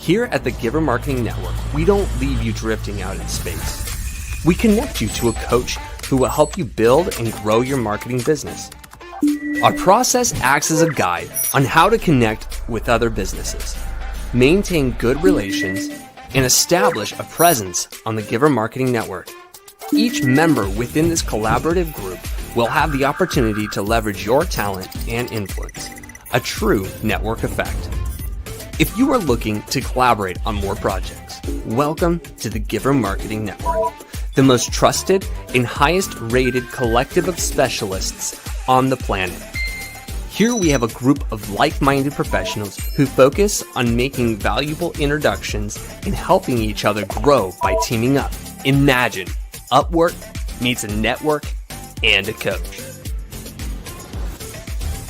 Here at the Giver Marketing Network, we don't leave you drifting out in space. We connect you to a coach who will help you build and grow your marketing business. Our process acts as a guide on how to connect with other businesses, maintain good relations, and establish a presence on the Giver Marketing Network. Each member within this collaborative group will have the opportunity to leverage your talent and influence, a true network effect. If you are looking to collaborate on more projects, welcome to the Giver Marketing Network, the most trusted and highest rated collective of specialists on the planet. Here we have a group of like-minded professionals who focus on making valuable introductions and helping each other grow by teaming up. Imagine Upwork meets a network and a coach.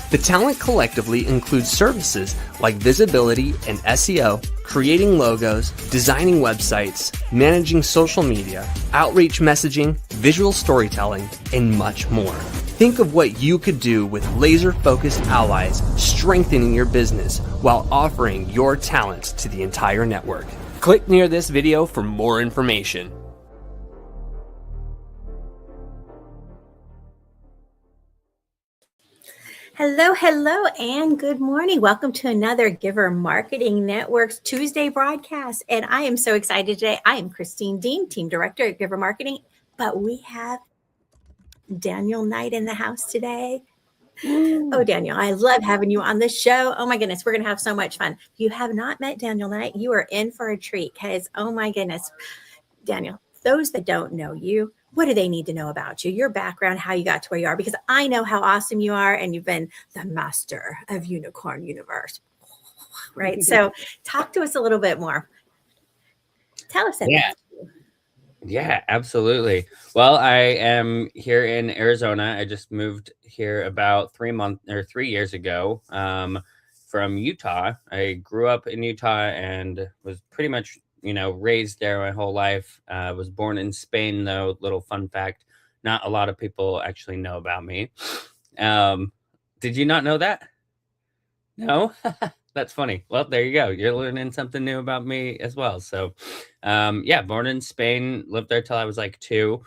The talent collectively includes services like visibility and SEO, creating logos, designing websites, managing social media, outreach messaging, visual storytelling, and much more. Think of what you could do with laser-focused allies, strengthening your business while offering your talents to the entire network. Click near this video for more information. Hello, and good morning. Welcome to another Giver Marketing Network's Tuesday broadcast. And I am so excited today. I am Christine Deane, Team Director at Giver Marketing, but we have Daniel Knight in the house today. Oh, Daniel, I love having you on the show. Oh my goodness, we're going to have so much fun. If you have not met Daniel Knight, you are in for a treat because, oh my goodness, Daniel, those that don't know you, what do they need to know about you, your background, how you got to where you are? Because I know how awesome you are, and you've been the master of Unicorn Universe, right? So talk to us a little bit more. Tell us that. Yeah, absolutely. Well, I am here in Arizona. I just moved here about 3 years ago from Utah. I grew up in Utah and was pretty much raised there my whole life. Was born in Spain, though. Little fun fact, not a lot of people actually know about me. Did you not know that? No? That's funny. Well, there you go. You're learning something new about me as well. So, born in Spain, lived there till I was like 2.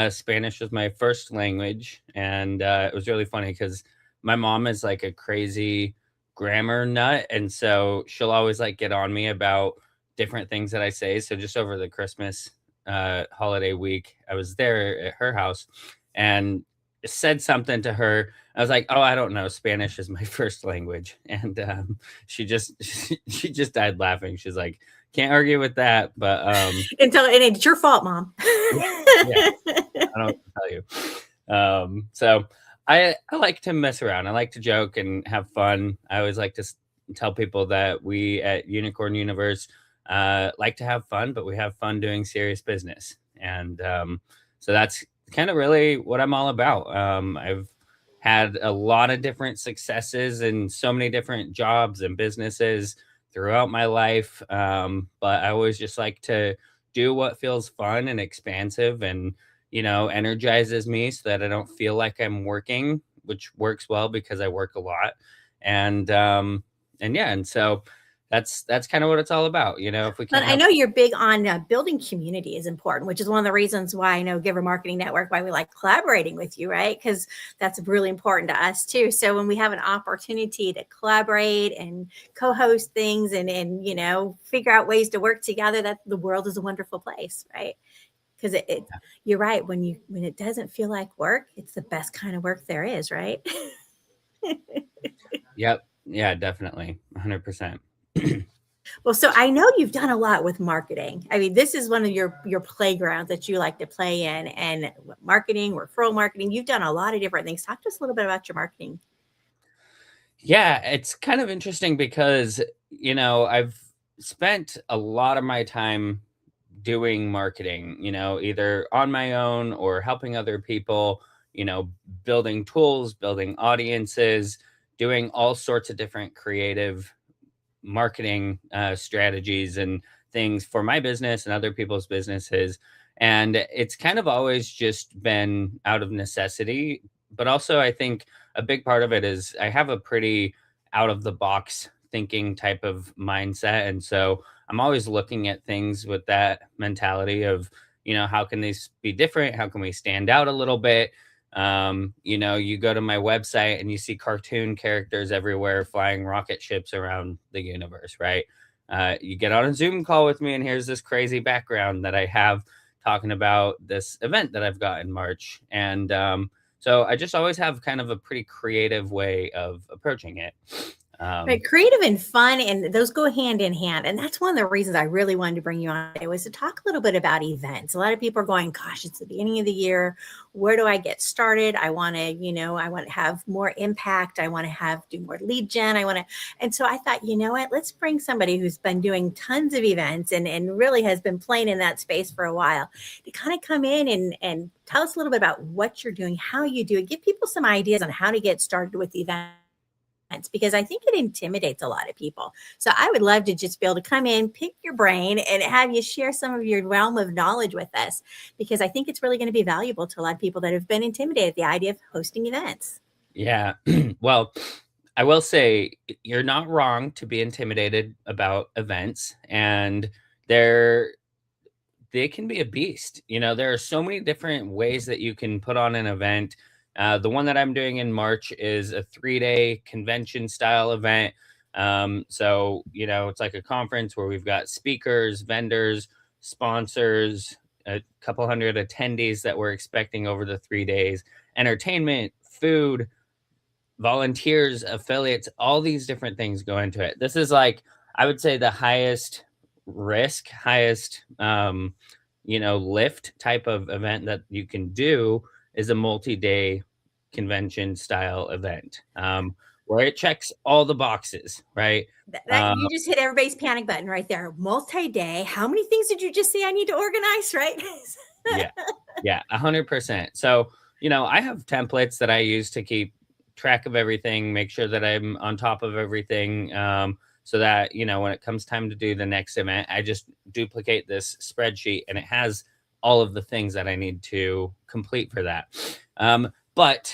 Spanish was my first language. And it was really funny because my mom is like a crazy grammar nut. And so she'll always like get on me about different things that I say. So just over the Christmas holiday week, I was there at her house and said something to her. I was like, "Oh, I don't know. Spanish is my first language." And she just died laughing. She's like, "Can't argue with that." But and it's your fault, Mom. yeah, I don't tell you. So I like to mess around. I like to joke and have fun. I always like to tell people that we at Unicorn Universe like to have fun, but we have fun doing serious business. And so that's kind of really what I'm all about. I've had a lot of different successes in so many different jobs and businesses throughout my life. But I always just like to do what feels fun and expansive and, energizes me so that I don't feel like I'm working, which works well because I work a lot. And so that's kind of what it's all about. If we can. I know you're big on building community is important, which is one of the reasons why I know Giver Marketing Network, why we like collaborating with you, right? Because that's really important to us too. So when we have an opportunity to collaborate and co-host things and figure out ways to work together, that the world is a wonderful place, right? Because you're right. When it doesn't feel like work, it's the best kind of work there is, right? Yep. Yeah, definitely. 100%. Well, so I know you've done a lot with marketing. I mean, this is one of your playgrounds that you like to play in, and marketing, referral marketing. You've done a lot of different things. Talk to us a little bit about your marketing. Yeah, it's kind of interesting because, I've spent a lot of my time doing marketing, either on my own or helping other people, building tools, building audiences, doing all sorts of different creative marketing strategies and things for my business and other people's businesses. And it's kind of always just been out of necessity. But also, I think a big part of it is I have a pretty out of the box thinking type of mindset. And so I'm always looking at things with that mentality of, how can these be different? How can we stand out a little bit? You go to my website and you see cartoon characters everywhere flying rocket ships around the universe, right? You get on a Zoom call with me, and here's this crazy background that I have talking about this event that I've got in March. And so I just always have kind of a pretty creative way of approaching it. Right, creative and fun, and those go hand in hand. And that's one of the reasons I really wanted to bring you on today, was to talk a little bit about events. A lot of people are going, gosh, it's the beginning of the year. Where do I get started? I want to have more impact. I want to do more lead gen. And so I thought, you know what, let's bring somebody who's been doing tons of events and really has been playing in that space for a while to kind of come in and tell us a little bit about what you're doing, how you do it, give people some ideas on how to get started with events, because I think it intimidates a lot of people. So I would love to just be able to come in, pick your brain, and have you share some of your realm of knowledge with us, because I think it's really going to be valuable to a lot of people that have been intimidated at the idea of hosting events. Yeah. Well, I will say you're not wrong to be intimidated about events, and they can be a beast. There are so many different ways that you can put on an event. The one that I'm doing in March is a 3-day convention style event. So, it's like a conference where we've got speakers, vendors, sponsors, a couple hundred attendees that we're expecting over the 3 days, entertainment, food, volunteers, affiliates, all these different things go into it. This is like, I would say, the highest risk, highest, lift type of event that you can do is a multi-day convention style event, where it checks all the boxes, right? You just hit everybody's panic button right there. Multi-day. How many things did you just say I need to organize, right? Yeah, 100%. So, I have templates that I use to keep track of everything, make sure that I'm on top of everything, so that, when it comes time to do the next event, I just duplicate this spreadsheet and it has all of the things that I need to complete for that. But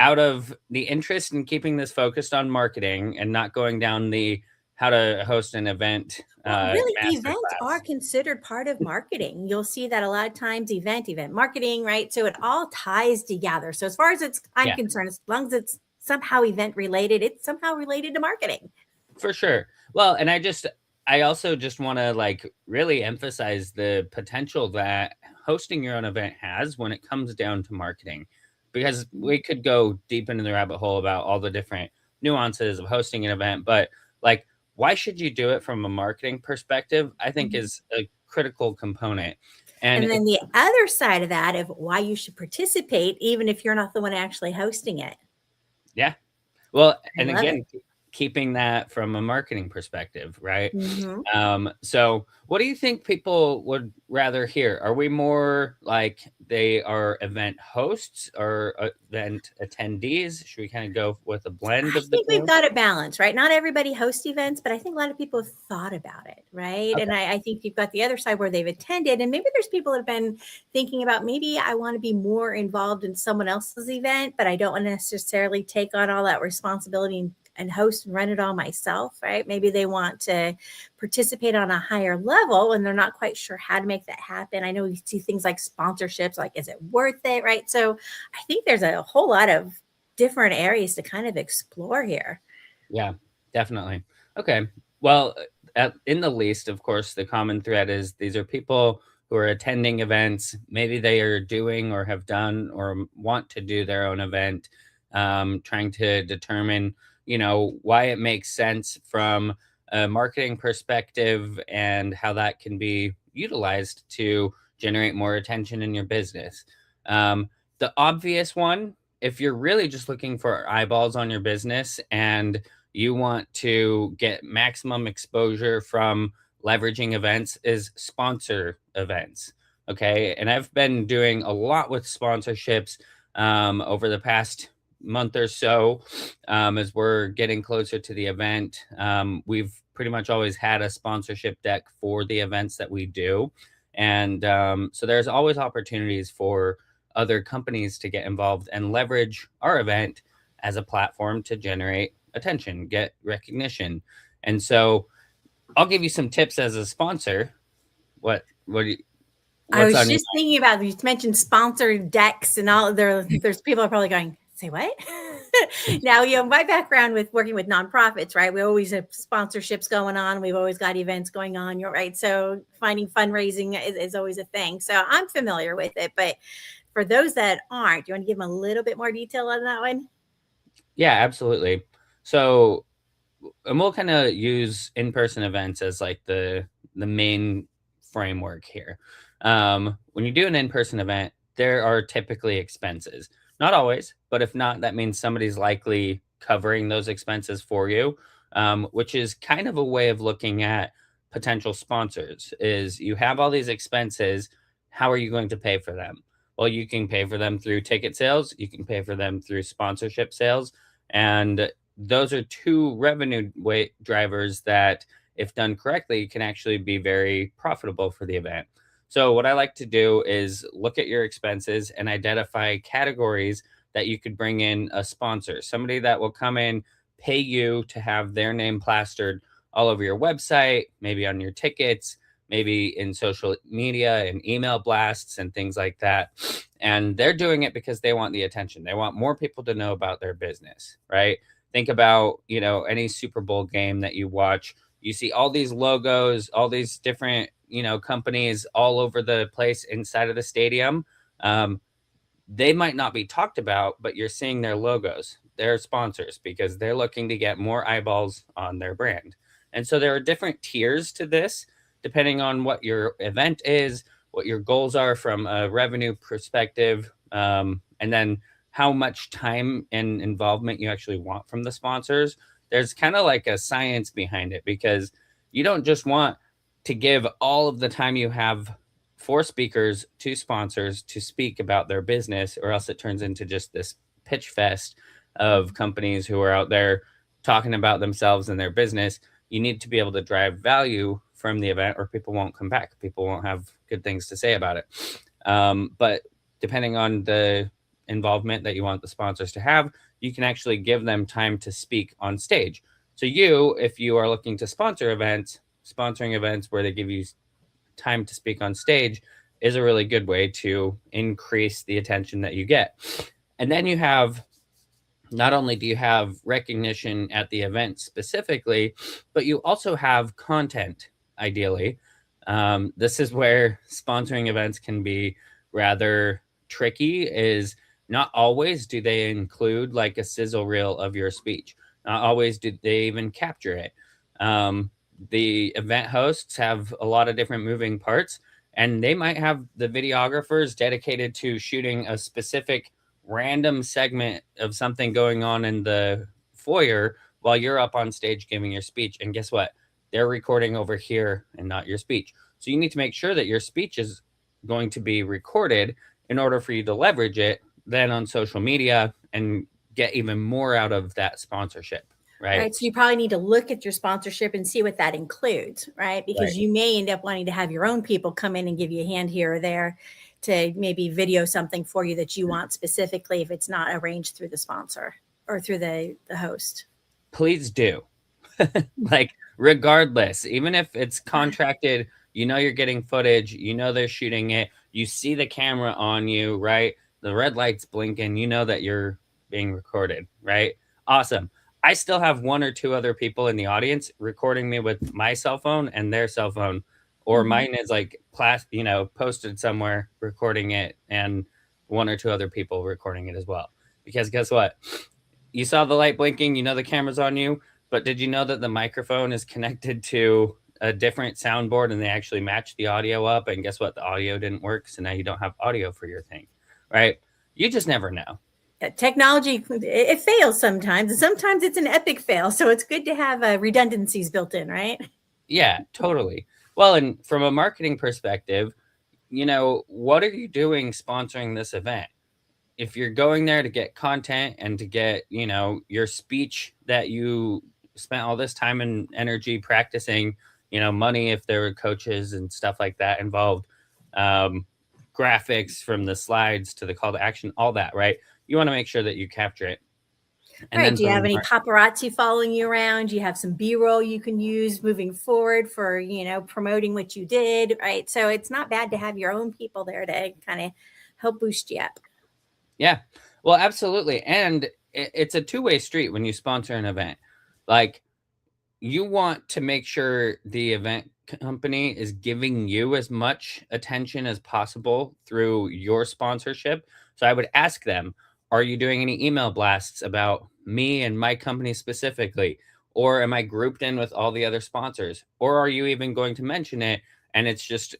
out of the interest in keeping this focused on marketing and not going down the how to host an event, really, events masterclass. are considered part of marketing. You'll see that a lot of times, event marketing, right? So it all ties together. So as far as I'm concerned, as long as it's somehow event related, it's somehow related to marketing. For sure. Well, and I also just want to really emphasize the potential that hosting your own event has when it comes down to marketing, because we could go deep into the rabbit hole about all the different nuances of hosting an event, but why should you do it from a marketing perspective, I think is a critical component. And then the other side of that, of why you should participate, even if you're not the one actually hosting it. Yeah. Well, and again, keeping that from a marketing perspective, right? So what do you think people would rather hear? Are we more like they are event hosts or event attendees? Should we kind of go with a blend of the two? I think we've got a balance, right? Not everybody hosts events, but I think a lot of people have thought about it, right? Okay. And I think you've got the other side where they've attended, and maybe there's people that have been thinking about, maybe I want to be more involved in someone else's event, but I don't want to necessarily take on all that responsibility and host and run it all myself, right? Maybe they want to participate on a higher level and they're not quite sure how to make that happen. I know we see things like sponsorships, like, is it worth it, right? So I think there's a whole lot of different areas to kind of explore here. Yeah, definitely. Okay. Well, in the least, of course, the common thread is these are people who are attending events. Maybe they are doing or have done or want to do their own event, trying to determine why it makes sense from a marketing perspective and how that can be utilized to generate more attention in your business. The obvious one, if you're really just looking for eyeballs on your business and you want to get maximum exposure from leveraging events, is sponsor events. Okay. And I've been doing a lot with sponsorships over the past month or so, as we're getting closer to the event. We've pretty much always had a sponsorship deck for the events that we do. And so there's always opportunities for other companies to get involved and leverage our event as a platform to generate attention, get recognition. And so I'll give you some tips as a sponsor. What do you, I what's was on your just thinking about, you mentioned sponsored decks and all. There's people are probably going, say what? Now, my background with working with nonprofits, right? We always have sponsorships going on. We've always got events going on. You're right. So finding fundraising is always a thing. So I'm familiar with it. But for those that aren't, do you want to give them a little bit more detail on that one? Yeah, absolutely. So, and we'll kind of use in-person events as like the main framework here. When you do an in-person event, there are typically expenses. Not always, but if not, that means somebody's likely covering those expenses for you, which is kind of a way of looking at potential sponsors. Is you have all these expenses, how are you going to pay for them? Well, you can pay for them through ticket sales, you can pay for them through sponsorship sales, and those are two revenue drivers that, if done correctly, can actually be very profitable for the event. So, what I like to do is look at your expenses and identify categories that you could bring in a sponsor, somebody that will come in, pay you to have their name plastered all over your website, maybe on your tickets, maybe in social media and email blasts and things like that. And they're doing it because they want the attention. They want more people to know about their business, right? Think about, any Super Bowl game that you watch. You see all these logos, all these different, companies all over the place inside of the stadium. They might not be talked about, but you're seeing their logos, their sponsors, because they're looking to get more eyeballs on their brand. And so there are different tiers to this, depending on what your event is, what your goals are from a revenue perspective, and then how much time and involvement you actually want from the sponsors. There's kind of like a science behind it, because you don't just want to give all of the time you have for speakers to sponsors to speak about their business, or else it turns into just this pitch fest of companies who are out there talking about themselves and their business. You need to be able to drive value from the event, or people won't come back. People won't have good things to say about it. But depending on the involvement that you want the sponsors to have, you can actually give them time to speak on stage. So if you are looking to sponsor events, sponsoring events where they give you time to speak on stage is a really good way to increase the attention that you get. And then not only do you have recognition at the event specifically, but you also have content, ideally. This is where sponsoring events can be rather tricky, is not always do they include like a sizzle reel of your speech. Not always do they even capture it. The event hosts have a lot of different moving parts, and they might have the videographers dedicated to shooting a specific random segment of something going on in the foyer while you're up on stage giving your speech. And guess what? They're recording over here and not your speech. So you need to make sure that your speech is going to be recorded in order for you to leverage it then on social media and get even more out of that sponsorship. Right. So you probably need to look at your sponsorship and see what that includes, right? Because you may end up wanting to have your own people come in and give you a hand here or there to maybe video something for you that you want specifically, if it's not arranged through the sponsor or through the host. Please do. Like, regardless, even if it's contracted, you're getting footage, they're shooting it, you see the camera on you, right? The red light's blinking, that you're being recorded, right? Awesome. I still have one or two other people in the audience recording me with my cell phone and their cell phone, or mine is like posted somewhere recording it, and one or two other people recording it as well. Because guess what? You saw the light blinking, the camera's on you, but did you know that the microphone is connected to a different soundboard and they actually match the audio up? And guess what? The audio didn't work, so now you don't have audio for your thing, right? You just never know. Technology, it fails sometimes, and sometimes it's an epic fail. So it's good to have redundancies built in, right? Yeah, totally. Well, and from a marketing perspective, what are you doing sponsoring this event? If you're going there to get content and to get, your speech that you spent all this time and energy practicing, money if there were coaches and stuff like that involved, graphics from the slides to the call to action, all that, right? You want to make sure that you capture it. And Right. then Do you have from any there, paparazzi following you around? Do you have some B-roll you can use moving forward for, promoting what you did? Right. So it's not bad to have your own people there to kind of help boost you up. yeah, well, absolutely. And it's a two-way street when you sponsor an event. Like, you want to make sure the event company is giving you as much attention as possible through your sponsorship. So I would ask them, are you doing any email blasts about me and my company specifically? Or am I grouped in with all the other sponsors? Or are you even going to mention it and it's just,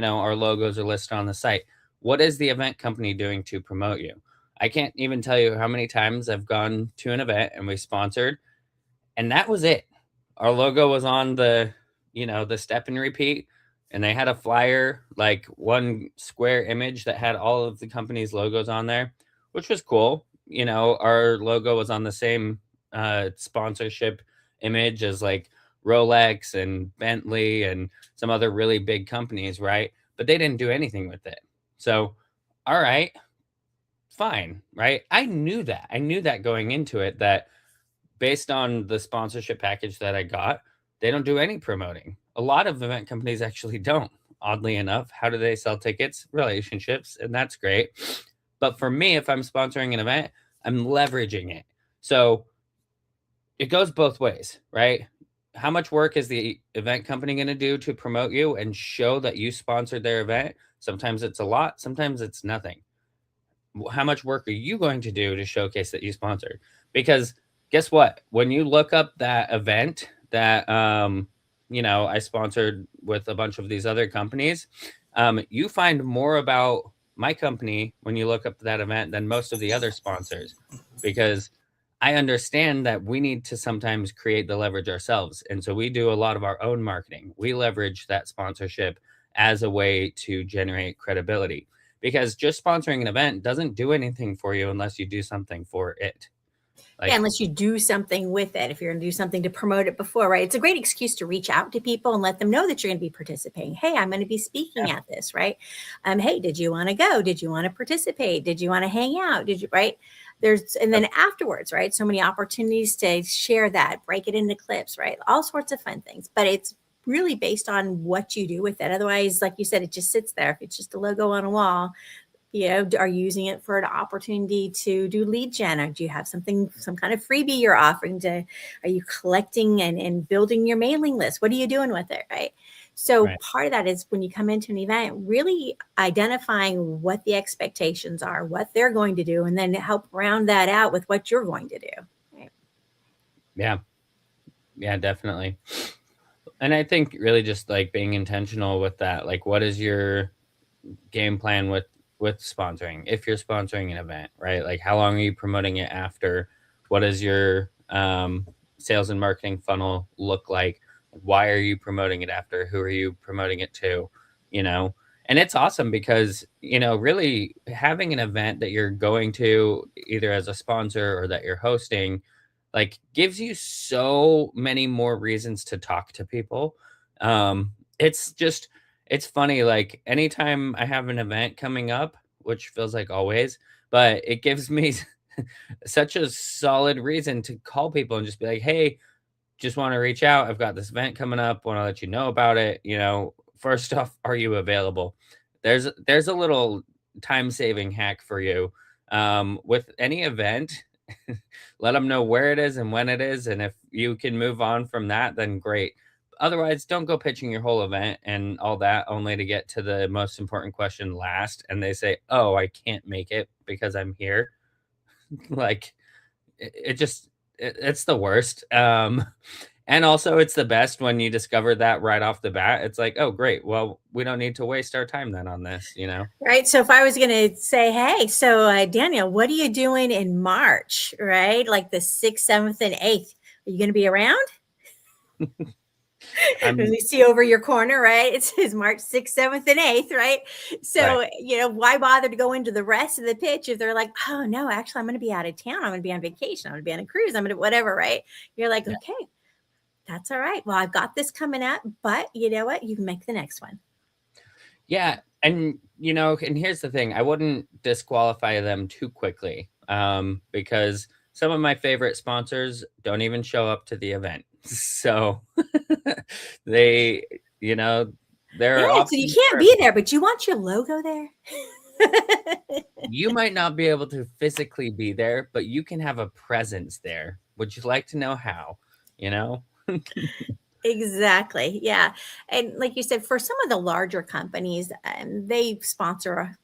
our logos are listed on the site? What is the event company doing to promote you? I can't even tell you how many times I've gone to an event and we sponsored, and that was it. Our logo was on the step and repeat, and they had a flyer, like one square image that had all of the company's logos on there, which was cool. Our logo was on the same sponsorship image as like Rolex and Bentley and some other really big companies, right? But they didn't do anything with it. So, all right, fine, right? I knew that. I knew that going into it, that based on the sponsorship package that I got, they don't do any promoting. A lot of event companies actually don't. Oddly enough, how do they sell tickets? Relationships, and that's great. But for me, if I'm sponsoring an event, I'm leveraging it. So it goes both ways, right? How much work is the event company going to do to promote you and show that you sponsored their event? Sometimes it's a lot, sometimes it's nothing. How much work are you going to do to showcase that you sponsored? Because guess what? When you look up that event that I sponsored with a bunch of these other companies, you find more about my company when you look up that event than most of the other sponsors, because I understand that we need to sometimes create the leverage ourselves. And so we do a lot of our own marketing. We leverage that sponsorship as a way to generate credibility, because just sponsoring an event doesn't do anything for you unless you do something for it. Yeah, unless you do something with it, if you're going to do something to promote it before, right? It's a great excuse to reach out to people and let them know that you're going to be participating. Hey, I'm going to be speaking at this, right? Hey, did you want to go? Did you want to participate? Did you want to hang out? Did you, right? And then afterwards, right? So many opportunities to share that, break it into clips, right? All sorts of fun things, but it's really based on what you do with it. Otherwise, like you said, it just sits there. If it's just a logo on a wall, are you using it for an opportunity to do lead gen? Or do you have some kind of freebie you're offering are you collecting and building your mailing list? What are you doing with it? Right. So part of that is when you come into an event, really identifying what the expectations are, what they're going to do, and then help round that out with what you're going to do. Right? Yeah. Yeah, definitely. And I think really just like being intentional with that, like what is your game plan with sponsoring? If you're sponsoring an event, right? Like how long are you promoting it after? What does your sales and marketing funnel look like? Why are you promoting it after? Who are you promoting it to? And it's awesome because, really having an event that you're going to either as a sponsor or that you're hosting, like gives you so many more reasons to talk to people. It's funny, like anytime I have an event coming up, which feels like always, but it gives me such a solid reason to call people and just be like, hey, just want to reach out. I've got this event coming up. Want to let you know about it. First off, are you available? There's a little time saving hack for you. With any event, let them know where it is and when it is. And if you can move on from that, then great. Otherwise, don't go pitching your whole event and all that only to get to the most important question last. And they say, oh, I can't make it because I'm here. Like it's the worst. And also it's the best when you discover that right off the bat. It's like, oh, great. Well, we don't need to waste our time then on this, Right. So if I was going to say, hey, so Daniel, what are you doing in March? Right. Like the 6th, 7th, and 8th. Are you going to be around? You see over your corner, right? It says March 6th, 7th, and 8th, right? So, right. Why bother to go into the rest of the pitch if they're like, oh, no, actually, I'm going to be out of town. I'm going to be on vacation. I'm going to be on a cruise. I'm going to whatever, right? You're like, Yeah. okay, that's all right. Well, I've got this coming up, but you know what? You can make the next one. Yeah. And, and here's the thing. I wouldn't disqualify them too quickly because some of my favorite sponsors don't even show up to the event. So they, you know, Yeah, they're so you often can't be there, but you want your logo there. you might not be able to physically be there, but you can have a presence there. Would you like to know how? You know? Exactly. Yeah. And like you said, for some of the larger companies, they sponsor,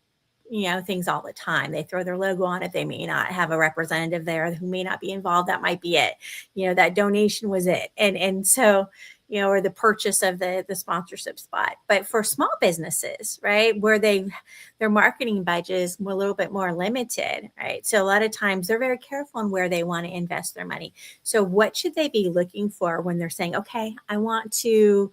things all the time. They throw their logo on it. They may not have a representative there who may not be involved. That might be it. That donation was it. And so, or the purchase of the sponsorship spot. But for small businesses, right, where their marketing budget is a little bit more limited, right? So a lot of times they're very careful on where they want to invest their money. So what should they be looking for when they're saying, okay, I want to,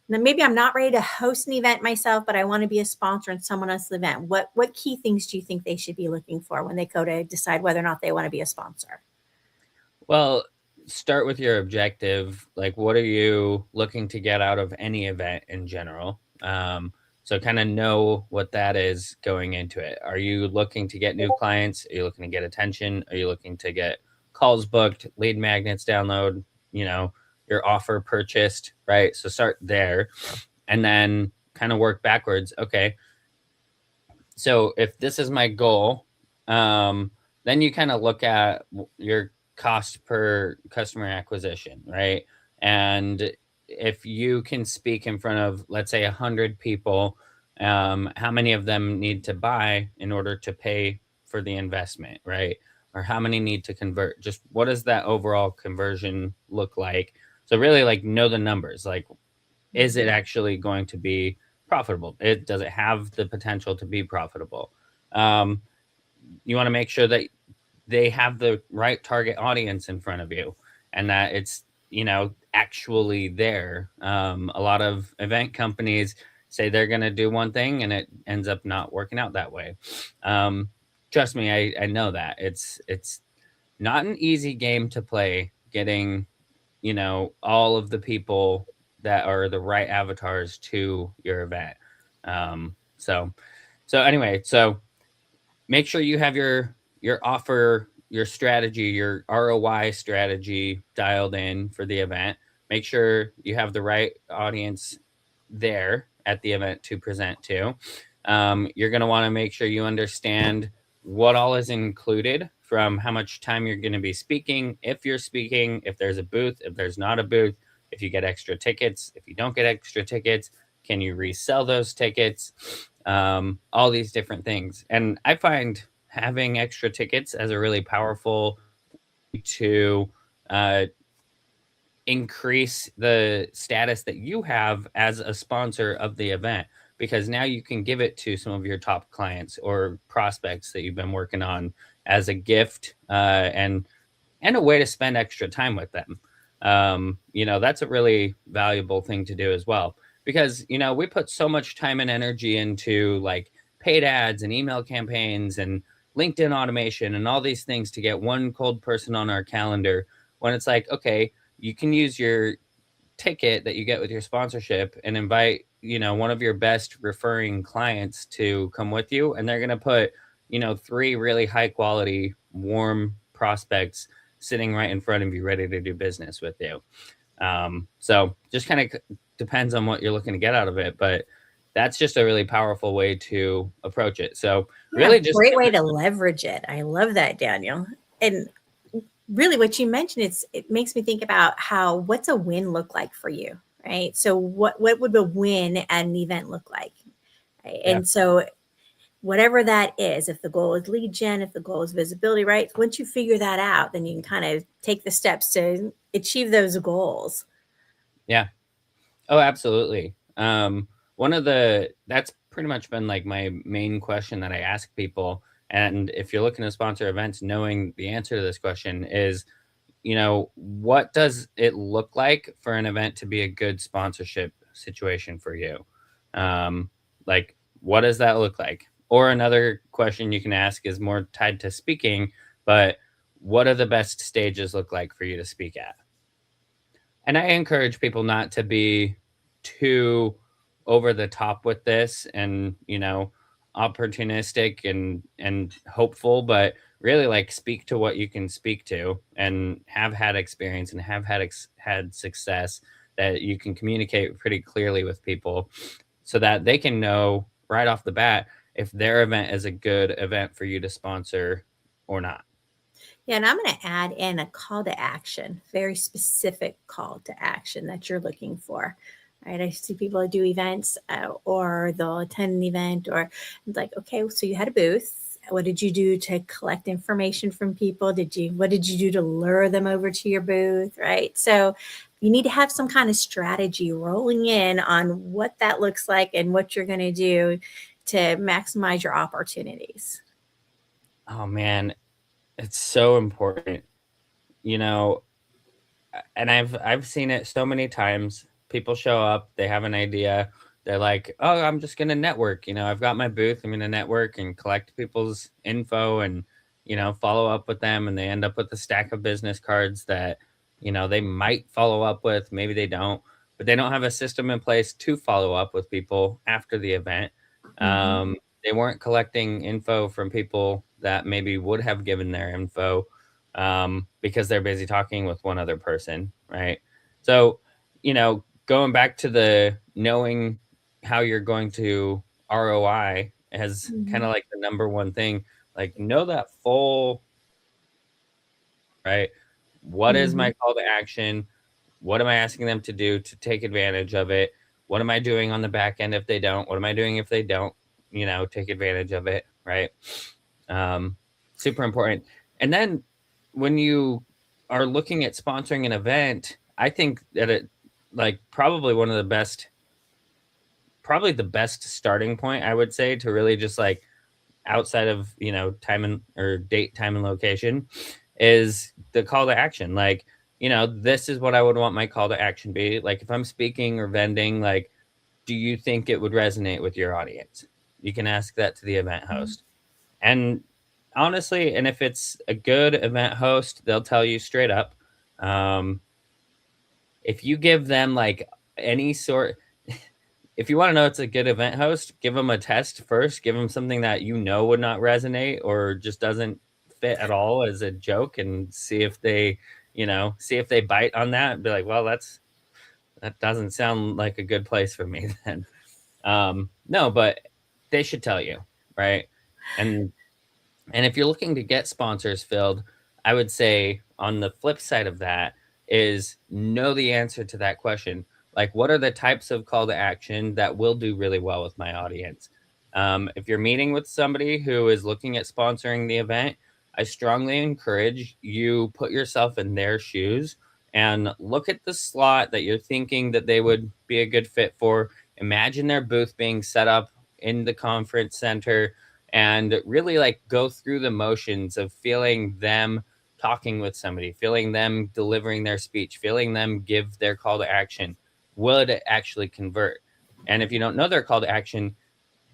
now, maybe I'm not ready to host an event myself, but I want to be a sponsor in someone else's event. What key things do you think they should be looking for when they go to decide whether or not they want to be a sponsor? Well, start with your objective. Like, what are you looking to get out of any event in general? So kind of know what that is going into it. Are you looking to get new clients? Are you looking to get attention? Are you looking to get calls booked, lead magnets download, your offer purchased, right? So start there and then kind of work backwards. Okay. So if this is my goal, then you kind of look at your cost per customer acquisition, right? And if you can speak in front of, let's say, 100 people, how many of them need to buy in order to pay for the investment, right? Or how many need to convert? Just what does that overall conversion look like? So really, like, know the numbers. Like, is it actually going to be profitable? Does it have the potential to be profitable? Um, you want to make sure that they have the right target audience in front of you and that it's actually there. A lot of event companies say they're going to do one thing and it ends up not working out that way. Trust me, I know that it's not an easy game to play, getting all of the people that are the right avatars to your event. So anyway, so make sure you have your offer, your strategy, your ROI strategy dialed in for the event. Make sure you have the right audience there at the event to present to. You're going to want to make sure you understand what all is included, from how much time you're going to be speaking, if you're speaking, if there's a booth, if there's not a booth, if you get extra tickets, if you don't get extra tickets, can you resell those tickets? All these different things. And I find having extra tickets as a really powerful to increase the status that you have as a sponsor of the event, because now you can give it to some of your top clients or prospects that you've been working on as a gift, and a way to spend extra time with them. That's a really valuable thing to do as well, because we put so much time and energy into like paid ads and email campaigns and LinkedIn automation and all these things to get one cold person on our calendar, when it's like, okay, you can use your ticket that you get with your sponsorship and invite one of your best referring clients to come with you, and they're going to put 3 really high quality warm prospects sitting right in front of you ready to do business with you. So just kind of depends on what you're looking to get out of it, but that's just a really powerful way to approach it. So really, just great way to leverage it. I love that, Daniel. And really what you mentioned, it makes me think about what's a win look like for you, right? So what would a win at an event look like? Right? Yeah. And so whatever that is, if the goal is lead gen, if the goal is visibility, right? Once you figure that out, then you can kind of take the steps to achieve those goals. Yeah. Oh, absolutely. That's pretty much been like my main question that I ask people. And if you're looking to sponsor events, knowing the answer to this question is, what does it look like for an event to be a good sponsorship situation for you? Like, what does that look like? Or another question you can ask is more tied to speaking, but what do the best stages look like for you to speak at? And I encourage people not to be too over the top with this and, opportunistic and hopeful, but really like speak to what you can speak to and have had experience and have had success, that you can communicate pretty clearly with people so that they can know right off the bat if their event is a good event for you to sponsor or not. Yeah, and I'm going to add in a call to action, very specific call to action that you're looking for. Right, I see people do events or they'll attend an event, or it's like, okay, so you had a booth. What did you do to collect information from people? What did you do to lure them over to your booth? Right. So you need to have some kind of strategy rolling in on what that looks like and what you're going to do to maximize your opportunities. Oh man, it's so important. You know, and I've seen it so many times. People show up, they have an idea, they're like, "Oh, I'm just gonna network. I've got my booth. I'm gonna network and collect people's info and follow up with them." And they end up with a stack of business cards that they might follow up with, maybe they don't, but they don't have a system in place to follow up with people after the event. Mhm. They weren't collecting info from people that maybe would have given their info because they're busy talking with one other person, right? So, going back to the knowing how you're going to ROI as kind Mhm. of like the number one thing, like know that full, right? What is Mhm. my call to action? What am I asking them to do to take advantage of it? What am I doing on the back end if they don't? What am I doing if they don't, take advantage of it, right? Um, Super important. And then when you are looking at sponsoring an event, I think that it like probably the best starting point, I would say, to really just like outside of, time and or date, time and location is the call to action. Like, this is what I would want my call to action be. Like if I'm speaking or vending, like, do you think it would resonate with your audience? You can ask that to the event host. And honestly, and if it's a good event host, they'll tell you straight up. Um, if you give them like any sort, if you want to know it's a good event host, give them a test first. Give them something that would not resonate or just doesn't fit at all as a joke, and see if they bite on that and be like, well, that doesn't sound like a good place for me then. No, but they should tell you, right? And And if you're looking to get sponsors filled, I would say on the flip side of that is know the answer to that question. Like, what are the types of call to action that will do really well with my audience? If you're meeting with somebody who is looking at sponsoring the event, I strongly encourage you put yourself in their shoes and look at the slot that you're thinking that they would be a good fit for. Imagine their booth being set up in the conference center and really like go through the motions of feeling them talking with somebody, feeling them delivering their speech, feeling them give their call to action would actually convert. And if you don't know their call to action,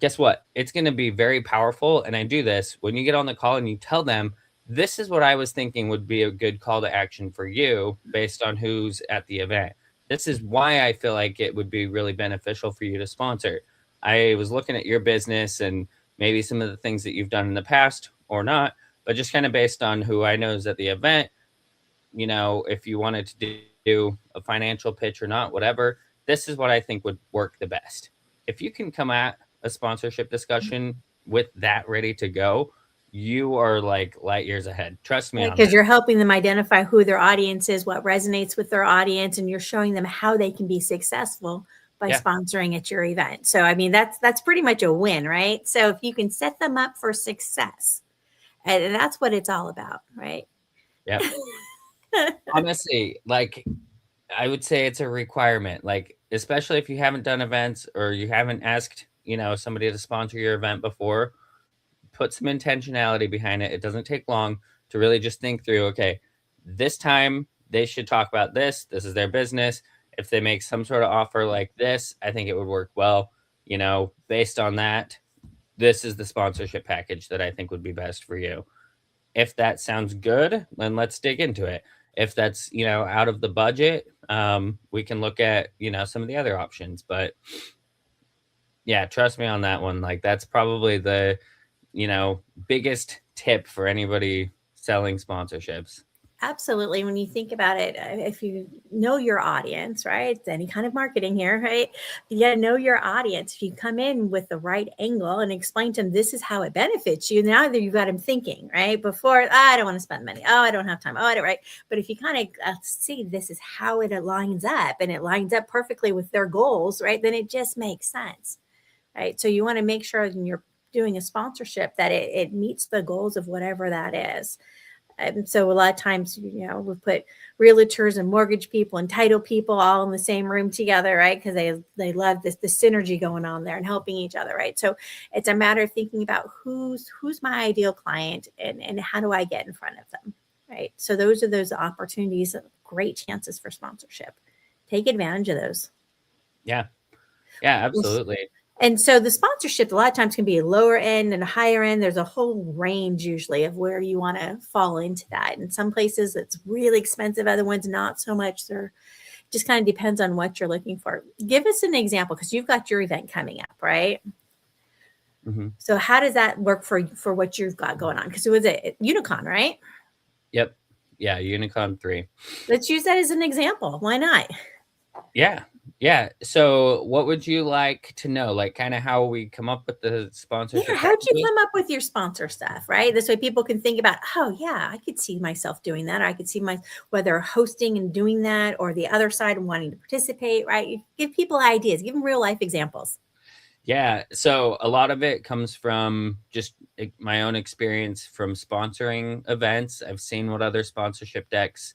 guess what? It's going to be very powerful. And I do this when you get on the call and you tell them, this is what I was thinking would be a good call to action for you based on who's at the event. This is why I feel like it would be really beneficial for you to sponsor. I was looking at your business and maybe some of the things that you've done in the past or not, but just kind of based on who I know is at the event, if you wanted to do a financial pitch or not, whatever, this is what I think would work the best. If you can come at a sponsorship discussion with that ready to go, you are like light years ahead. Trust me Right, on because that. you're helping them identify who their audience is, what resonates with their audience, and you're showing them how they can be successful by Yeah. sponsoring at your event. So, I mean, that's pretty much a win, right? So, if you can set them up for success, and that's what it's all about, right? Yeah. Honestly, like I would say it's a requirement. Like, especially if you haven't done events or you haven't asked, somebody to sponsor your event before, put some intentionality behind it. It doesn't take long to really just think through, okay, this time they should talk about this. This is their business. If they make some sort of offer like this, I think it would work well. Based on that, this is the sponsorship package that I think would be best for you. If that sounds good, then let's dig into it. If that's, out of the budget, we can look at, some of the other options. But yeah, trust me on that one. Like that's probably the, biggest tip for anybody selling sponsorships? Absolutely. When you think about it, if you know your audience, right? It's any kind of marketing here, right? You got to know your audience. If you come in with the right angle and explain to them, this is how it benefits you, now that you've got them thinking, right? Before, I don't want to spend money. Oh, I don't have time. Oh, I don't, right? But if you kind of see this is how it lines up and it lines up perfectly with their goals, right? Then it just makes sense, right? So you want to make sure when you're doing a sponsorship that it meets the goals of whatever that is. So a lot of times, we put realtors and mortgage people and title people all in the same room together, right? Because they love the synergy going on there and helping each other, right? So it's a matter of thinking about who's my ideal client and how do I get in front of them, right? So those are those opportunities, great chances for sponsorship. Take advantage of those. Yeah, absolutely. And so the sponsorship a lot of times can be lower end and higher end. There's a whole range usually of where you want to fall into that. In some places it's really expensive, other ones not so much. They're just kind of depends on what you're looking for. Give us an example because you've got your event coming up, right? Mm-hmm. So how does that work for what you've got going on? Because it was a Unicon, right? Yep. Yeah, Unicon 3. Let's use that as an example. Why not? Yeah. So what would you like to know? Like kind of how we come up with the sponsorship? Yeah, how'd you come up with your sponsor stuff, right? This way people can think about, oh yeah, I could see myself doing that. Or I could see whether hosting and doing that or the other side and wanting to participate, right? You give people ideas, give them real life examples. Yeah. So a lot of it comes from just my own experience from sponsoring events. I've seen what other sponsorship decks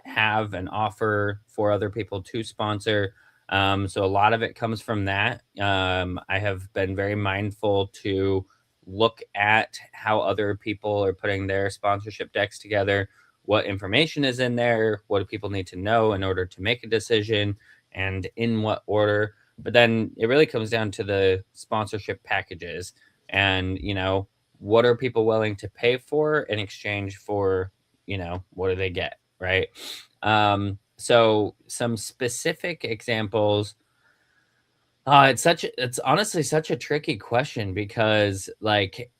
have and offer for other people to sponsor. So a lot of it comes from that. I have been very mindful to look at how other people are putting their sponsorship decks together, what information is in there, what do people need to know in order to make a decision, and in what order. But then it really comes down to the sponsorship packages and, what are people willing to pay for in exchange for, what do they get? Right. So some specific examples. It's honestly such a tricky question because like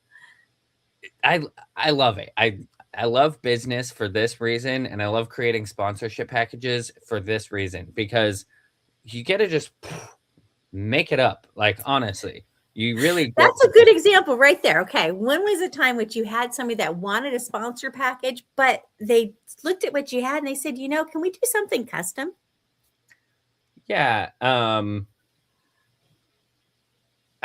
I love it. I love business for this reason, and I love creating sponsorship packages for this reason because you get to just make it up. Like honestly, you really That's a good example right there. Okay. When was a time which you had somebody that wanted a sponsor package, but they looked at what you had and they said, can we do something custom? Yeah. I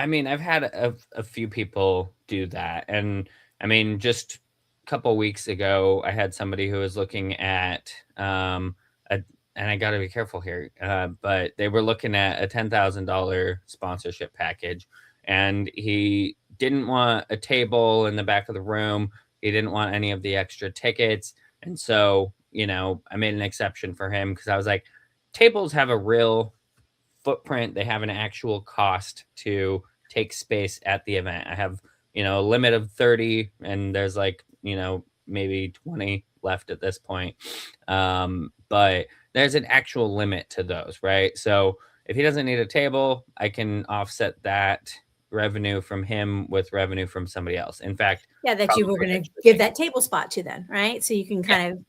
mean, I've had a few people do that. And I mean, just a couple weeks ago, I had somebody who was looking at, and I got to be careful here, but they were looking at a $10,000 sponsorship package. And he didn't want a table in the back of the room. He didn't want any of the extra tickets. And so, I made an exception for him because I was like, tables have a real footprint. They have an actual cost to take space at the event. I have, a limit of 30 and there's like, maybe 20 left at this point. But there's an actual limit to those, right? So if he doesn't need a table, I can offset that revenue from him with revenue from somebody else. In fact, that you were going to give that table spot to then, right? So you can kind of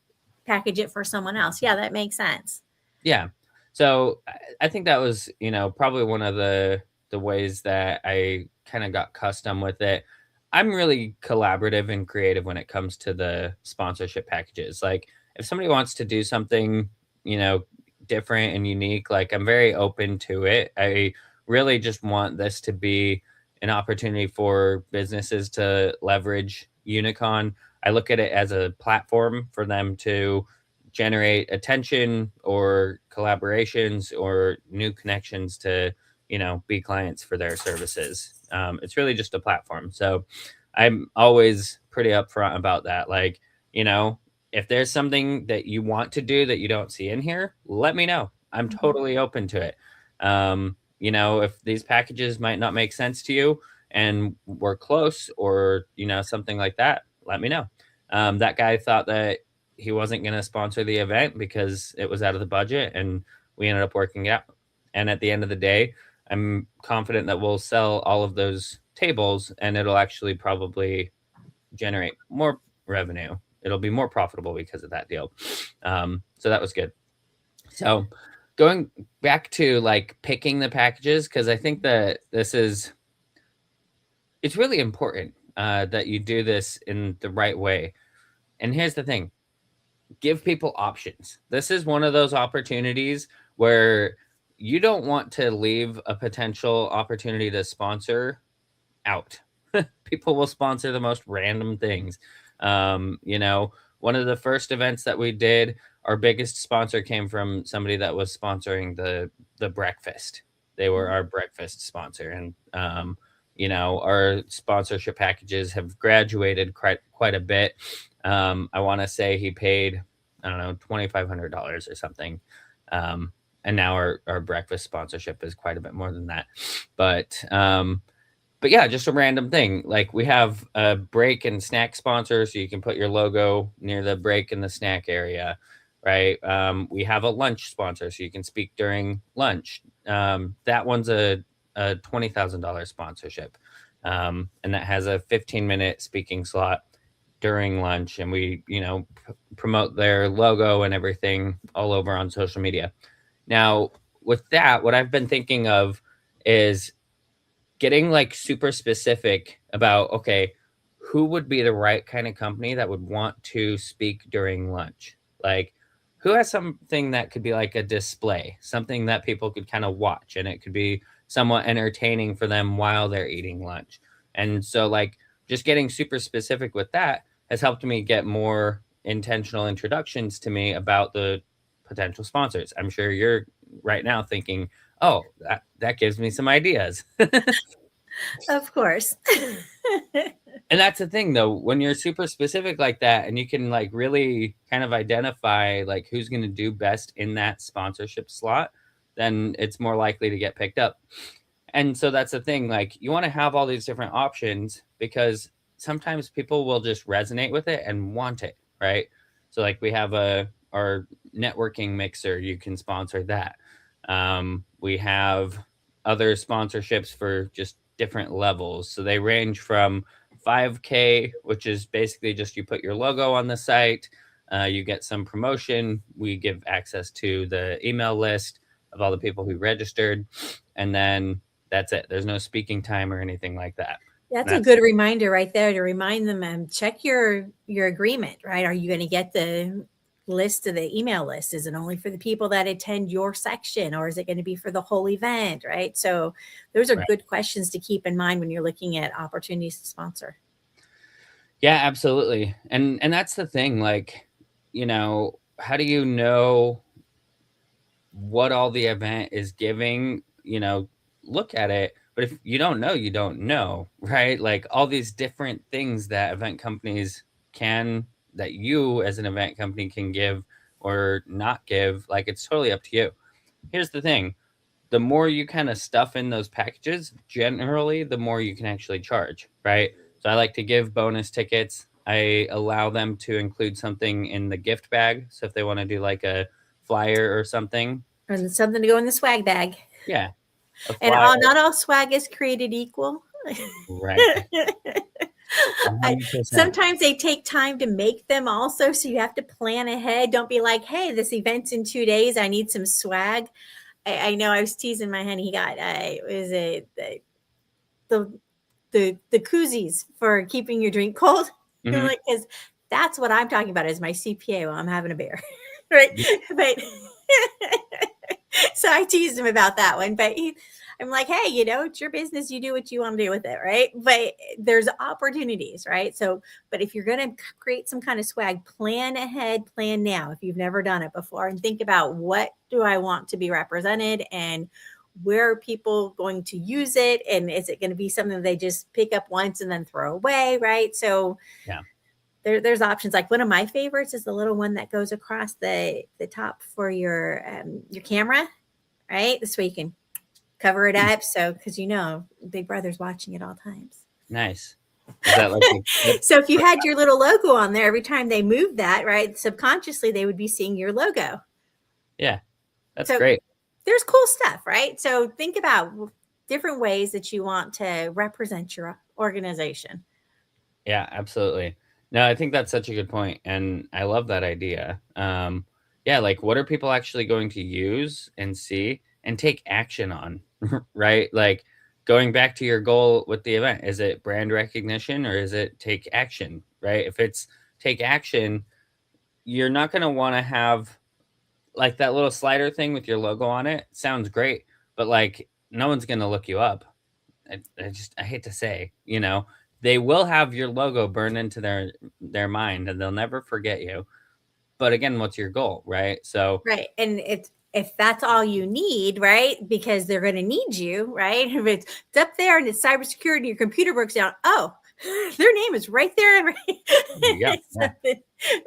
package it for someone else. Yeah, that makes sense. Yeah. So I think that was, probably one of the ways that I kind of got custom with it. I'm really collaborative and creative when it comes to the sponsorship packages. Like if somebody wants to do something, different and unique, like I'm very open to it. I really just want this to be an opportunity for businesses to leverage Unicon. I look at it as a platform for them to generate attention or collaborations or new connections to, be clients for their services. It's really just a platform. So I'm always pretty upfront about that. Like, if there's something that you want to do that you don't see in here, let me know. I'm totally open to it. If these packages might not make sense to you and we're close or, something like that, let me know. That guy thought that he wasn't going to sponsor the event because it was out of the budget and we ended up working it out. And at the end of the day, I'm confident that we'll sell all of those tables and it'll actually probably generate more revenue. It'll be more profitable because of that deal. So that was good. So going back to like picking the packages, because I think that it's really important that you do this in the right way. And here's the thing, give people options. This is one of those opportunities where you don't want to leave a potential opportunity to sponsor out. People will sponsor the most random things. One of the first events that we did, our biggest sponsor came from somebody that was sponsoring the breakfast. They were our breakfast sponsor, and our sponsorship packages have graduated quite a bit. I want to say he paid, I don't know, $2,500 or something. And now our breakfast sponsorship is quite a bit more than that. But yeah, just a random thing. Like we have a break and snack sponsor, so you can put your logo near the break and the snack area, right? We have a lunch sponsor, so you can speak during lunch. That one's a $20,000 sponsorship, and that has a 15-minute speaking slot during lunch, and we promote their logo and everything all over on social media. Now, with that, what I've been thinking of is getting like super specific about, okay, who would be the right kind of company that would want to speak during lunch? Like, who has something that could be like a display, something that people could kind of watch, and it could be somewhat entertaining for them while they're eating lunch. And so like just getting super specific with that has helped me get more intentional introductions to me about the potential sponsors. I'm sure you're right now thinking, oh, that gives me some ideas. Of course. And that's the thing though, when you're super specific like that and you can like really kind of identify like who's going to do best in that sponsorship slot, then it's more likely to get picked up. And so that's the thing, like you want to have all these different options because sometimes people will just resonate with it and want it, right? So like we have our networking mixer, you can sponsor that. We have other sponsorships for just different levels. So they range from 5K, which is basically just you put your logo on the site, you get some promotion, we give access to the email list of all the people who registered, and then that's it. There's no speaking time or anything like that. That's a good reminder right there to remind them, check your agreement, right? Are you going to get the list of the email list? Is it only for the people that attend your section, or is it going to be for the whole event, right? So those are good questions to keep in mind when you're looking at opportunities to sponsor. Yeah, absolutely. And that's the thing, like, how do you know what all the event is giving? Look at it. But if you don't know, you don't know, right? Like all these different things that event companies that you as an event company can give or not give, like it's totally up to you. Here's the thing. The more you kind of stuff in those packages, generally, the more you can actually charge, right? So I like to give bonus tickets. I allow them to include something in the gift bag. So if they want to do like a flyer or something. And something to go in the swag bag. Yeah. And not all swag is created equal. Right. 100%. Sometimes they take time to make them also. So you have to plan ahead. Don't be like, hey, this event's in 2 days. I need some swag. I know I was teasing my honey. He got, the koozies for keeping your drink cold. Mm-hmm. Like, because that's what I'm talking about is my CPA while I'm having a beer. Right. But so I teased him about that one, but I'm like, hey, it's your business. You do what you want to do with it. Right. But there's opportunities. Right. So, but if you're going to create some kind of swag, plan ahead, plan now. If you've never done it before, and think about what do I want to be represented and where are people going to use it? And is it going to be something they just pick up once and then throw away? Right. So yeah. There's options. Like one of my favorites is the little one that goes across the top for your camera, right? This way you can cover it up. So, because Big Brother's watching at all times. Nice. Is that like so if you had your little logo on there, every time they move that, right, subconsciously they would be seeing your logo. Yeah, that's great. There's cool stuff, right? So think about different ways that you want to represent your organization. Yeah, absolutely. No, I think that's such a good point, and I love that idea. Yeah, like what are people actually going to use and see and take action on, right? Like going back to your goal with the event, is it brand recognition or is it take action, right? If it's take action, you're not going to want to have like that little slider thing with your logo on it. Sounds great, but like no one's going to look you up. I hate to say, they will have your logo burned into their mind and they'll never forget you. But again, what's your goal, right? So Right. And if that's all you need, right? Because they're going to need you, right? If it's up there and it's cybersecurity, your computer breaks down. Oh, their name is right there. there you go. So, Yeah,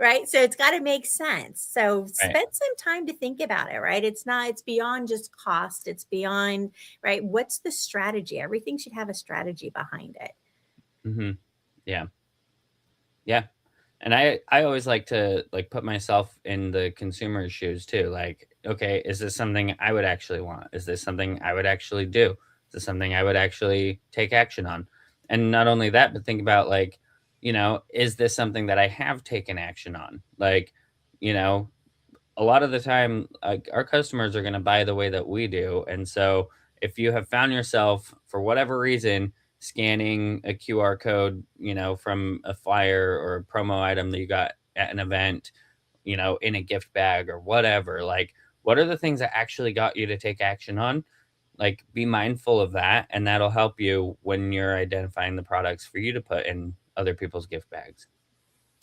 right. So it's got to make sense. So right. spend some time to think about it, right? It's beyond just cost. It's beyond, right? What's the strategy? Everything should have a strategy behind it. Hmm. Yeah, yeah. And I always like to like put myself in the consumer's shoes too. Like, okay, is this something I would actually want? Is this something I would actually do? Is this something I would actually take action on? And not only that, but think about like, is this something that I have taken action on? Like, you know, a lot of the time, like our customers are going to buy the way that we do. And so if you have found yourself for whatever reason scanning a QR code, from a flyer or a promo item that you got at an event, in a gift bag or whatever, like what are the things that actually got you to take action on? Like be mindful of that and that'll help you when you're identifying the products for you to put in other people's gift bags.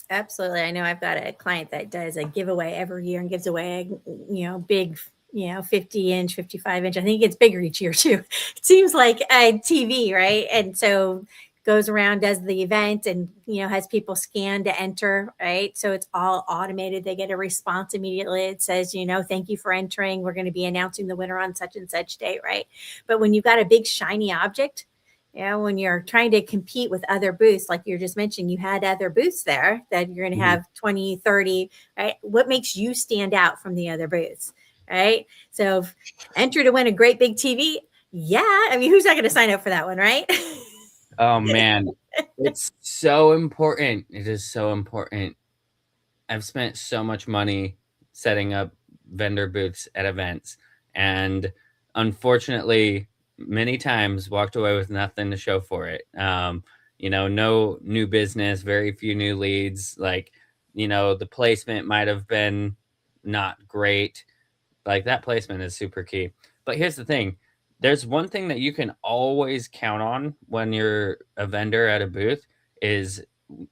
Absolutely. I know I've got a client that does a giveaway every year and gives away, big, 50-inch, 55-inch. I think it gets bigger each year too. It seems like a TV, right? And so goes around, does the event and, has people scan to enter, right? So it's all automated. They get a response immediately. It says, thank you for entering. We're going to be announcing the winner on such and such date, right? But when you've got a big shiny object, when you're trying to compete with other booths, like you just mentioned, you had other booths there that you're going to Mhm. have 20, 30, right? What makes you stand out from the other booths, right? So enter to win a great big TV. Yeah. I mean, who's not going to sign up for that one, right? Oh man, it's so important. It is so important. I've spent so much money setting up vendor booths at events and unfortunately many times walked away with nothing to show for it. No new business, very few new leads, like, the placement might have been not great. Like that placement is super key. But here's the thing. There's one thing that you can always count on when you're a vendor at a booth is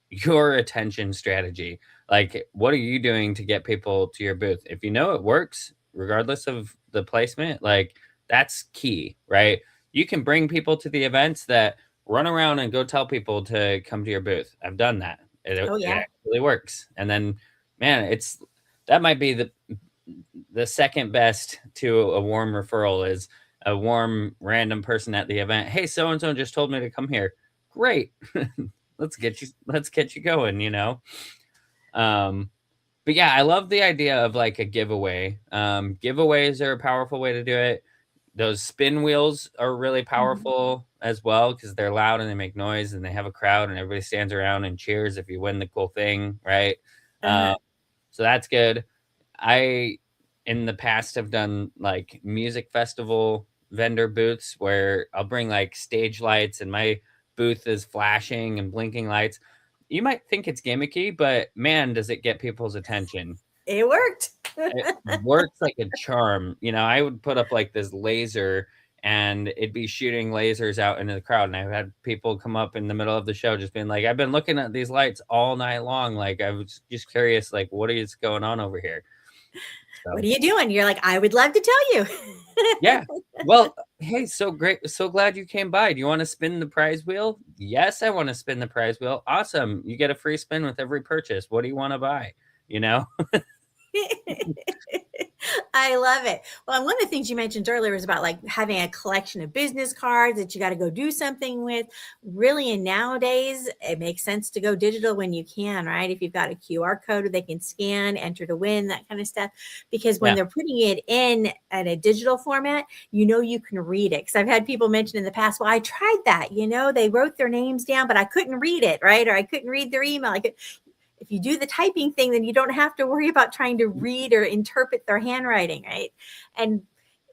your attention strategy. Like, what are you doing to get people to your booth? If you know it works, regardless of the placement, like that's key, right? You can bring people to the events that run around and go tell people to come to your booth. I've done that. It Oh, yeah. actually works. And then, man, that might be the second best to a warm referral is a warm random person at the event. Hey, so and so just told me to come here. Great. Let's get you going. Um but yeah, I love the idea of like a giveaway. Giveaways are a powerful way to do it. Those spin wheels are really Mhm. powerful as well because they're loud and they make noise and they have a crowd and everybody stands around and cheers if you win the cool thing, right? Uh-huh. So that's good. I, in the past, have done like music festival vendor booths where I'll bring like stage lights and my booth is flashing and blinking lights. You might think it's gimmicky, but man, does it get people's attention. It worked. It works like a charm. I would put up like this laser and it'd be shooting lasers out into the crowd. And I've had people come up in the middle of the show just being like, I've been looking at these lights all night long. Like, I was just curious, like, what is going on over here? What So, are you doing? You're like, I would love to tell you. yeah. Well, hey, so great. So glad you came by. Do you want to spin the prize wheel? Yes, I want to spin the prize wheel. Awesome. You get a free spin with every purchase. What do you want to buy? You know? I love it. Well, and one of the things you mentioned earlier was about like having a collection of business cards that you got to go do something with. Really, and nowadays it makes sense to go digital when you can, right? If you've got a QR code they can scan, enter to win, that kind of stuff. Because when Yeah. they're putting it in at a digital format, you can read it. Because I've had people mention in the past, well, I tried that. They wrote their names down, but I couldn't read it, right? Or I couldn't read their email. If you do the typing thing, then you don't have to worry about trying to read or interpret their handwriting, right? And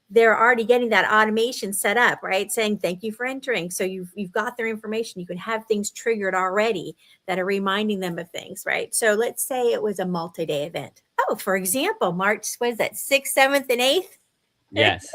they're already getting that automation set up, right? Saying thank you for entering. So you've got their information. You can have things triggered already that are reminding them of things, right? So let's say it was a multi-day event. Oh, for example, March, what is that, 6th, 7th, and 8th? Yes.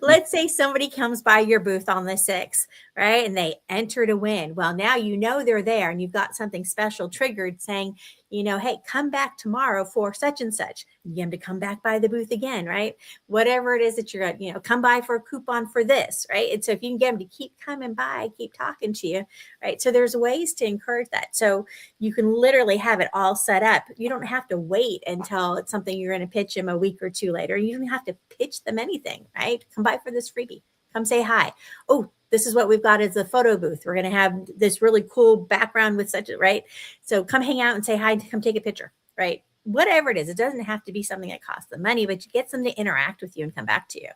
Let's say somebody comes by your booth on the 6th, right? And they enter to win. Well, now they're there and you've got something special triggered saying, hey, come back tomorrow for such and such. You get them to come back by the booth again, right? Whatever it is that you're going to, come by for a coupon for this, right? And so if you can get them to keep coming by, keep talking to you, right? So there's ways to encourage that. So you can literally have it all set up. You don't have to wait until it's something you're going to pitch them a week or two later. You don't have to pitch them anything, right? Come by for this freebie. Come say hi. Oh, this is what we've got as a photo booth. We're going to have this really cool background with such a, right? So come hang out and say hi, come take a picture, right? Whatever it is, it doesn't have to be something that costs them money, but you get them to interact with you and come back to you.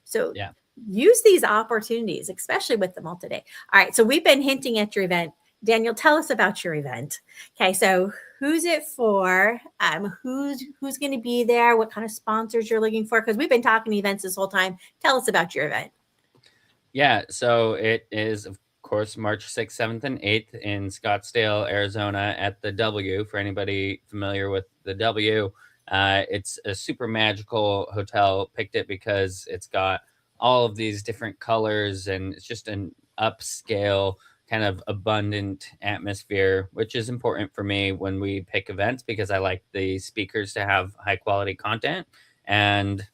So Yeah. use these opportunities, especially with the multi-day. All right. So we've been hinting at your event. Daniel, tell us about your event. Okay. So who's it for? Who's going to be there? What kind of sponsors you're looking for? Because we've been talking events this whole time. Tell us about your event. Yeah. So it is, of course, March 6th, 7th, and 8th in Scottsdale, Arizona at the W. For anybody familiar with the W, it's a super magical hotel. Picked it because it's got all of these different colors and it's just an upscale kind of abundant atmosphere, which is important for me when we pick events because I like the speakers to have high quality content and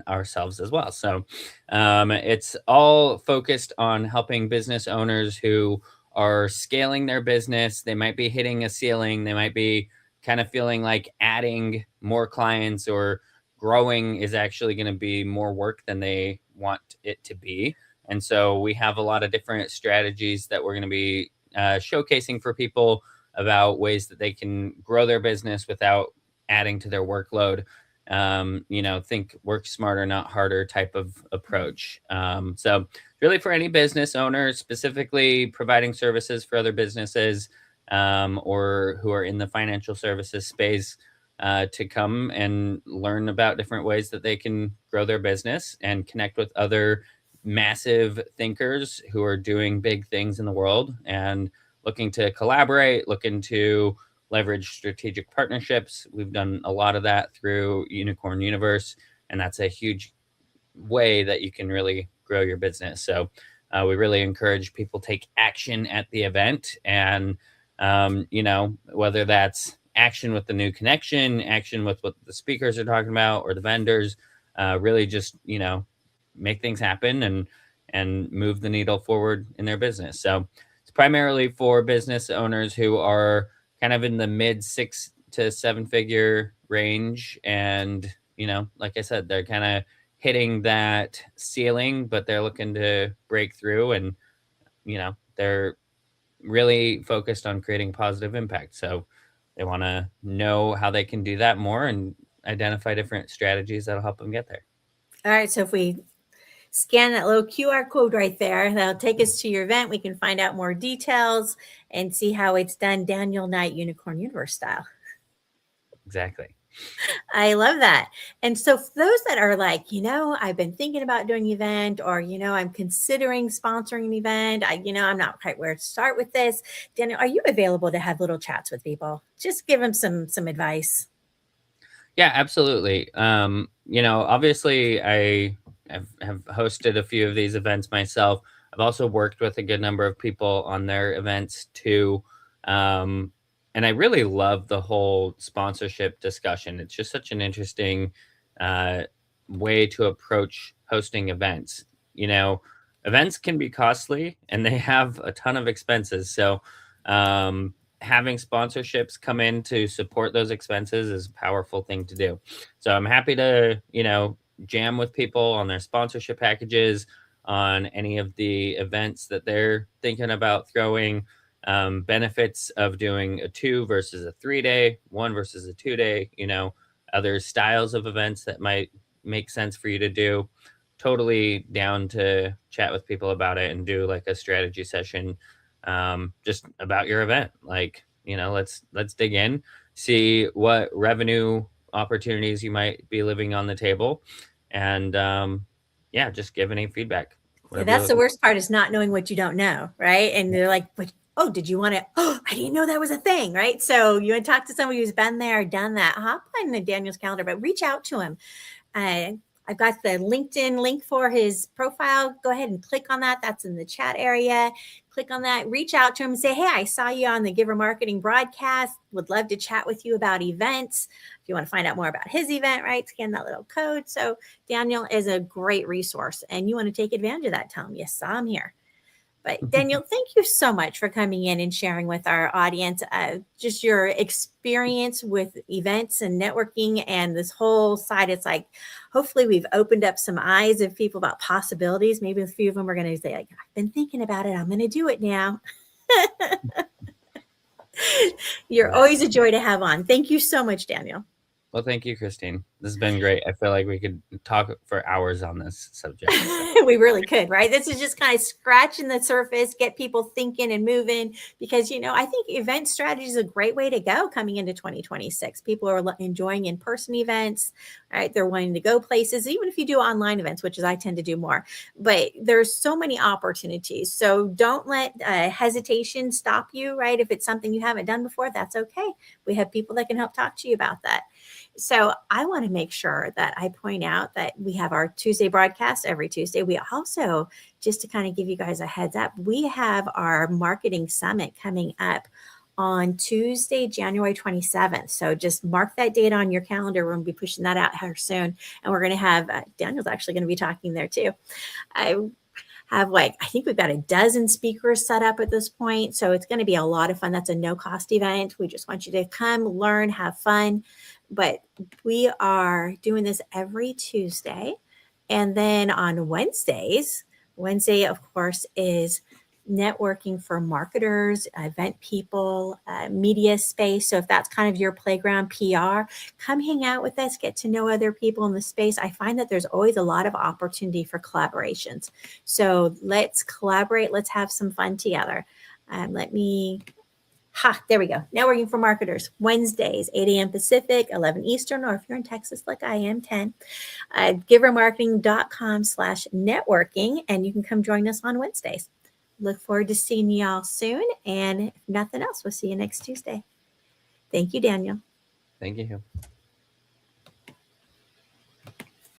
ourselves as well. So it's all focused on helping business owners who are scaling their business. They might be hitting a ceiling. They might be kind of feeling like adding more clients or growing is actually going to be more work than they want it to be. And so we have a lot of different strategies that we're going to be showcasing for people about ways that they can grow their business without adding to their workload. Think work smarter, not harder type of approach. So really for any business owner, specifically providing services for other businesses or who are in the financial services space to come and learn about different ways that they can grow their business and connect with other massive thinkers who are doing big things in the world and looking to collaborate, looking to leverage strategic partnerships. We've done a lot of that through Unicorn Universe, and that's a huge way that you can really grow your business. So we really encourage people take action at the event, and whether that's action with the new connection, action with what the speakers are talking about, or the vendors, really just make things happen and move the needle forward in their business. So it's primarily for business owners who are kind of in the mid 6 to 7 figure range. And, like I said, they're kind of hitting that ceiling, but they're looking to break through and, they're really focused on creating positive impact. So they want to know how they can do that more and identify different strategies that'll help them get there. All right. So if we scan that little QR code right there, that'll take us to your event. We can find out more details and see how it's done Daniel Knight Unicorn Universe style. Exactly. I love that. And so for those that are like, I've been thinking about doing an event, or, I'm considering sponsoring an event. I'm not quite where to start with this. Daniel, are you available to have little chats with people? Just give them some advice. Yeah, absolutely. Obviously I have hosted a few of these events myself. I've also worked with a good number of people on their events too. And I really love the whole sponsorship discussion. It's just such an interesting way to approach hosting events. Events can be costly and they have a ton of expenses. So having sponsorships come in to support those expenses is a powerful thing to do. So I'm happy to, jam with people on their sponsorship packages, on any of the events that they're thinking about throwing, benefits of doing a 2 versus a 3-day, 1 versus a 2-day, other styles of events that might make sense for you to do. Totally down to chat with people about it and do like a strategy session, just about your event. Like, let's dig in, see what revenue opportunities you might be leaving on the table, and yeah, just give any feedback. Yeah, Whatever you're that's the looking. worst part, is not knowing what you don't know, right? And they're like, but oh, did you want to? Oh, I didn't know that was a thing, right? So you want to talk to somebody who's been there, done that. Hop on the Daniel's calendar, but reach out to him. I've got the LinkedIn link for his profile. Go ahead and click on that. That's in the chat area. Click on that, reach out to him and say, hey, I saw you on the Giver Marketing broadcast. Would love to chat with you about events. If you want to find out more about his event, right, scan that little code. So Daniel is a great resource, and you want to take advantage of that. Tell him you saw him here. But Daniel, thank you so much for coming in and sharing with our audience just your experience with events and networking and this whole side. It's like, hopefully we've opened up some eyes of people about possibilities. Maybe a few of them are going to say, like, I've been thinking about it. I'm going to do it now. You're always a joy to have on. Thank you so much, Daniel. Well, thank you, Christine. This has been great. I feel like we could talk for hours on this subject. So. We really could, right? This is just kind of scratching the surface, get people thinking and moving, because, I think event strategy is a great way to go coming into 2026. People are enjoying in-person events, right? They're wanting to go places, even if you do online events, which is I tend to do more, but there's so many opportunities. So don't let hesitation stop you, right? If it's something you haven't done before, that's okay. We have people that can help talk to you about that. So I want to make sure that I point out that we have our Tuesday broadcast every Tuesday. We also, just to kind of give you guys a heads up, we have our marketing summit coming up on Tuesday, January 27th. So just mark that date on your calendar. We're going to be pushing that out here soon. And we're going to have, Daniel's actually going to be talking there too. I think we've got a dozen speakers set up at this point. So it's going to be a lot of fun. That's a no cost event. We just want you to come, learn, have fun. But we are doing this every Tuesday. And then on Wednesday, of course, is networking for marketers, event people, media space. So if that's kind of your playground, PR, come hang out with us, get to know other people in the space. I find that there's always a lot of opportunity for collaborations. So let's collaborate. Let's have some fun together. There we go. Networking for marketers, Wednesdays, 8 a.m. Pacific, 11 Eastern, or if you're in Texas like I am, 10. Givermarketing.com/networking, and you can come join us on Wednesdays. Look forward to seeing y'all soon. And if nothing else, we'll see you next Tuesday. Thank you, Daniel. Thank you.